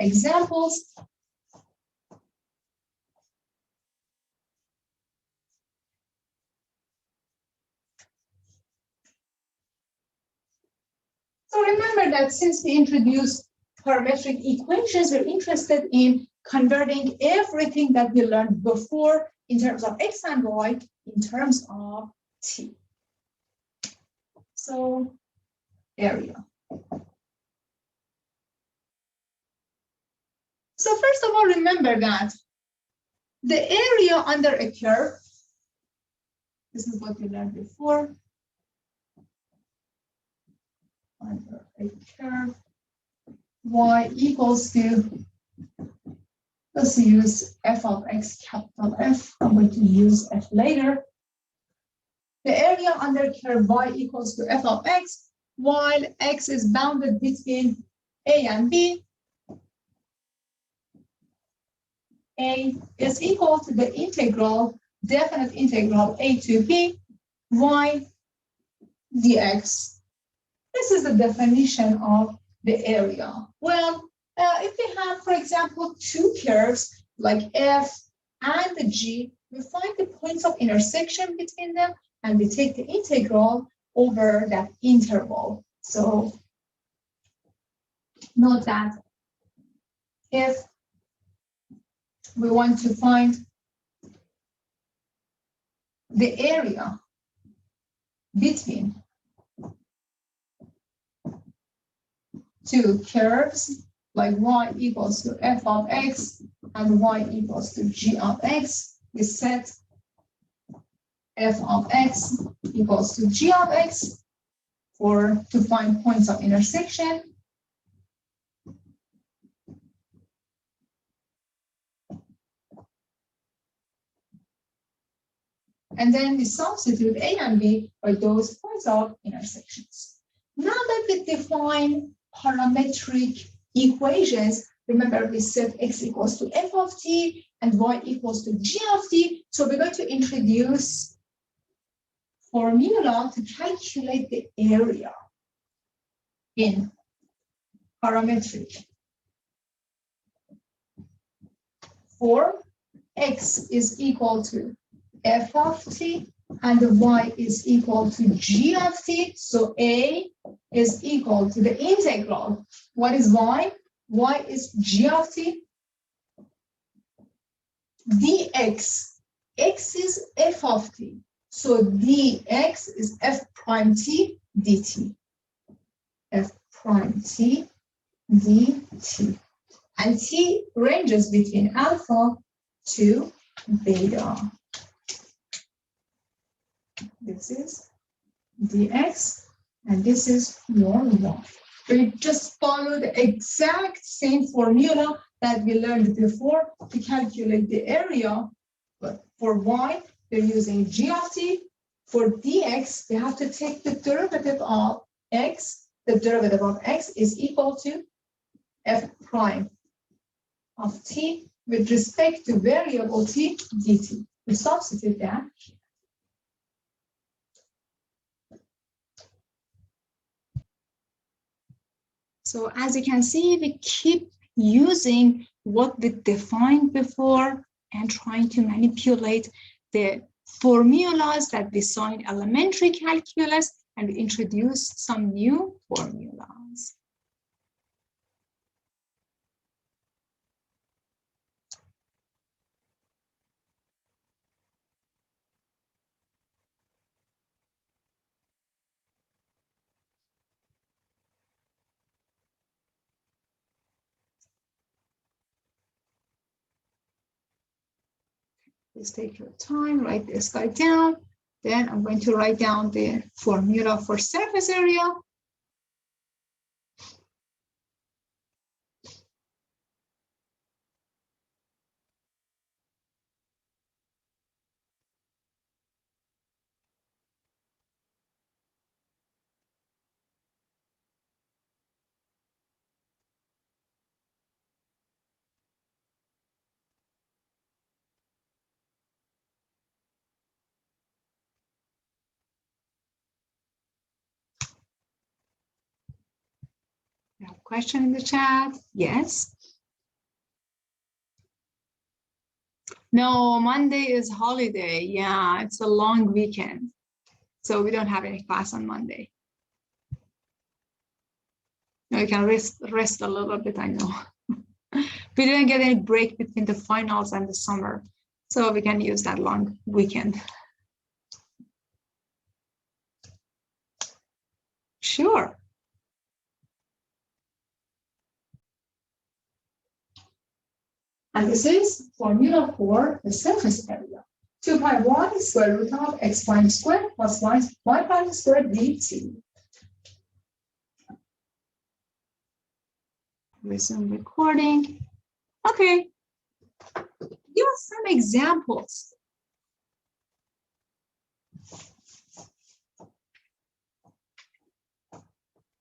examples. So remember that since we introduced parametric equations, we're interested in converting everything that we learned before in terms of x and y in terms of t. So area. So first of all, remember that the area under a curve, this is what we learned before, under a curve, y equals to, let's use f of x, capital F. I'm going to use f later. The area under curve y equals to f of x, while x is bounded between a and b. A is equal to the integral, definite integral a to b, y dx. This is the definition of the area. Well, if we have, for example, two curves like f and g, we find the points of intersection between them, and we take the integral over that interval. So note that if we want to find the area between two curves, like y equals to f of x and y equals to g of x, we set f of x equals to g of x to find points of intersection. And then we substitute a and b by those points of intersections. Now that we define parametric equations, remember we said x equals to f of t and y equals to g of t. So we're going to introduce formula to calculate the area in parametric. For x is equal to f of t and y is equal to g of t. So a is equal to the integral. What is y? Y is g of t dx. X is f of t. So dx is f prime t dt. F prime t dt. And t ranges between alpha to beta. This is dx, and this is your y. We just follow the exact same formula that we learned before to calculate the area. But for y, we're using g of t. For dx, we have to take the derivative of x. The derivative of x is equal to f prime of t with respect to variable t dt. We substitute that here. So as you can see, we keep using what we defined before and trying to manipulate the formulas that we saw in elementary calculus, and we introduce some new formulas. Please take your time, write this guy down. Then I'm going to write down the formula for surface area. You have a question in the chat? Yes. No, Monday is holiday. Yeah, it's a long weekend. So we don't have any class on Monday. We can rest a little bit, I know. We didn't get any break between the finals and the summer. So we can use that long weekend. Sure. And this is formula for the surface area. 2 pi 1 square root of x prime squared plus y prime squared dt. Resume recording. Okay. Give us some examples.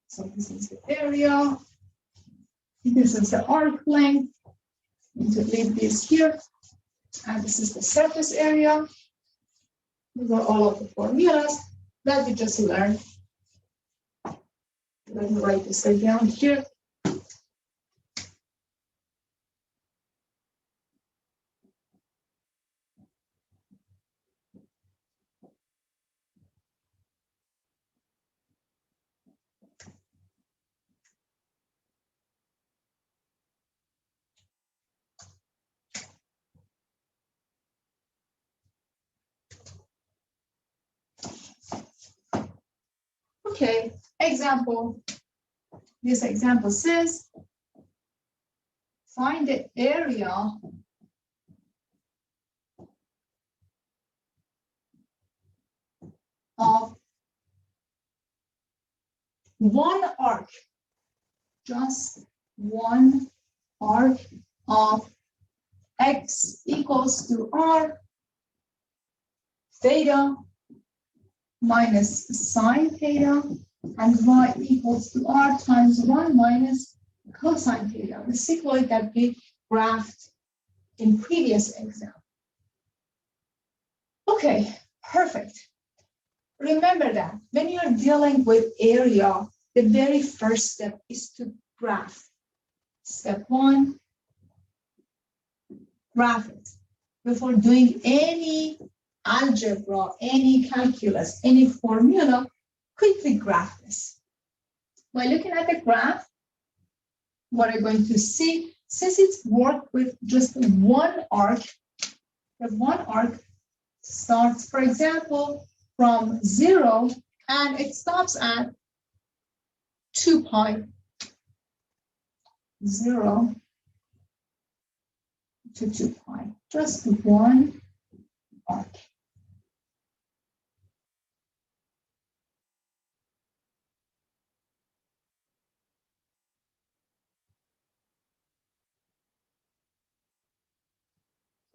So this is the area. This is the arc length. Need to leave this here. And this is the surface area. These are all of the formulas that we just learned. Let me write this down here. Okay, example. This example says, find the area of one arc, just one arc of x equals to r theta minus sine theta and y equals to r times 1 minus cosine theta, the cycloid that we graphed in previous example. Okay, perfect. Remember that when you're dealing with area, the very first step is to graph. Step 1, graph it. Before doing any algebra, any calculus, any formula, quickly graph this. By looking at the graph, what you're going to see, since it's worked with just one arc, the one arc starts, for example, from 0 and it stops at 2 pi. 0 to 2 pi, just one arc.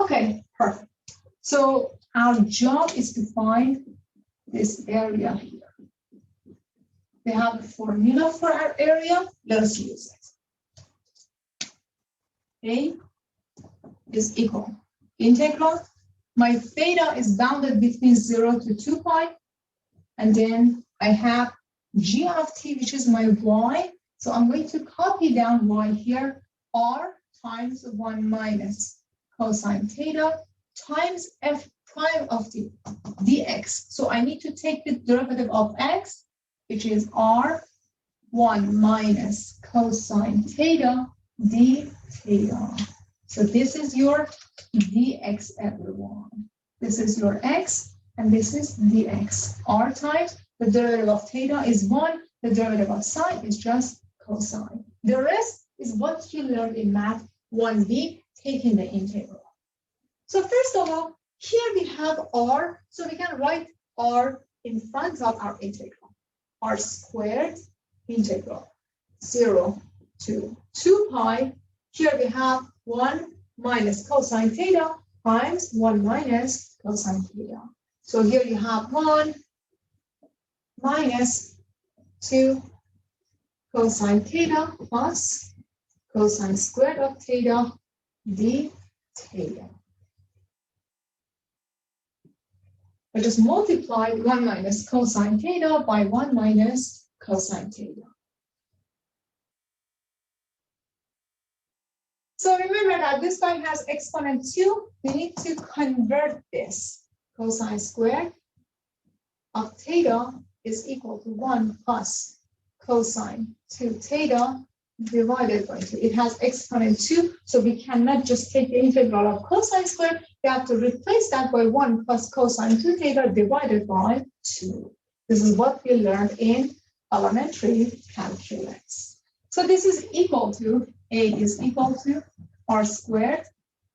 Okay, perfect. So our job is to find this area here. We have a formula for our area. Let us use it. A is equal. Integral. My theta is bounded between 0 to 2 pi. And then I have g of t, which is my y. So I'm going to copy down y here. R times 1 minus cosine theta times f prime of t dx. So I need to take the derivative of x, which is r1 minus cosine theta d theta. So this is your dx, everyone. This is your x, and this is dx. R times the derivative of theta is 1. The derivative of sine is just cosine. The rest is what you learned in math 1b, taking the integral. So first of all, here we have r, so we can write r in front of our integral. R squared integral 0 to 2 pi. Here we have 1 minus cosine theta times 1 minus cosine theta. So here you have 1 minus 2 cosine theta plus cosine squared of theta d theta. I just multiply 1 minus cosine theta by 1 minus cosine theta. So remember that this guy has exponent 2. We need to convert this. Cosine squared of theta is equal to 1 plus cosine 2 theta divided by 2. It has exponent 2, so we cannot just take the integral of cosine squared. We have to replace that by 1 plus cosine 2 theta divided by 2. This is what we learned in elementary calculus. So this is equal to, A is equal to r squared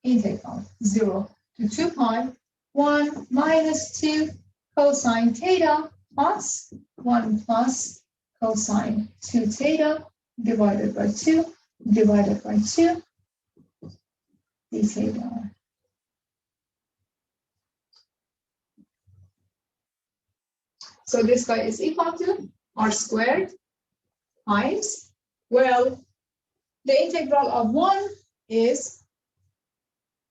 integral 0 to 2 pi 1 minus 2 cosine theta plus 1 plus cosine 2 theta divided by 2 d theta. So this guy is equal to r squared times, well, the integral of 1 is,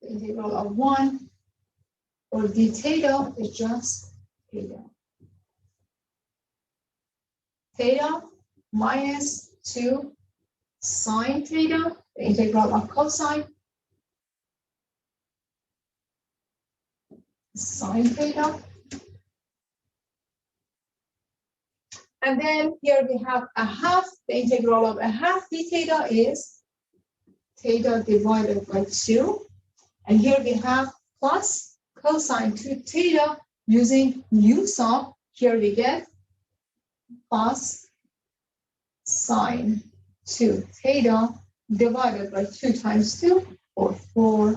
the integral of 1 or d theta is just theta. Theta minus 2 sine theta, the integral of cosine, sine theta. And then here we have a half, the integral of a half d theta is theta divided by 2. And here we have plus cosine 2 theta using use of, here we get plus sine 2 theta divided by 2 times 2 or 4.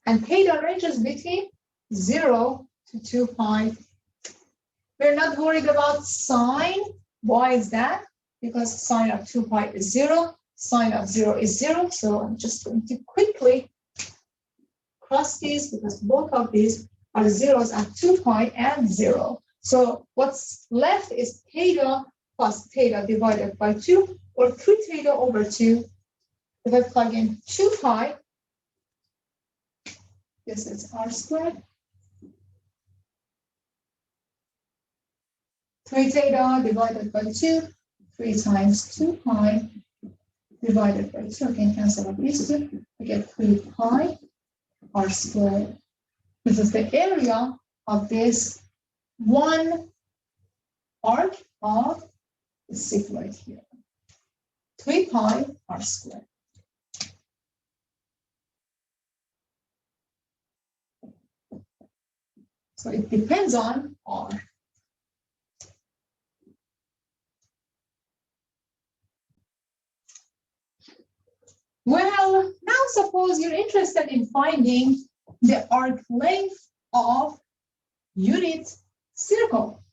And theta ranges between 0 to 2 pi. We're not worried about sine. Why is that? Because sine of 2 pi is 0, sine of 0 is 0. So I'm just going to quickly cross these because both of these are zeros at 2 pi and 0. So what's left is theta plus theta divided by 2 or 3 theta over 2. If I plug in 2 pi, this is r squared. 3 theta divided by 2, 3 times 2 pi divided by 2. I can cancel out these two. I get 3 pi r squared. This is the area of this one arc of the sigmoid here. 3 pi r squared. So it depends on r. Well, now suppose you're interested in finding the arc length of unit circle.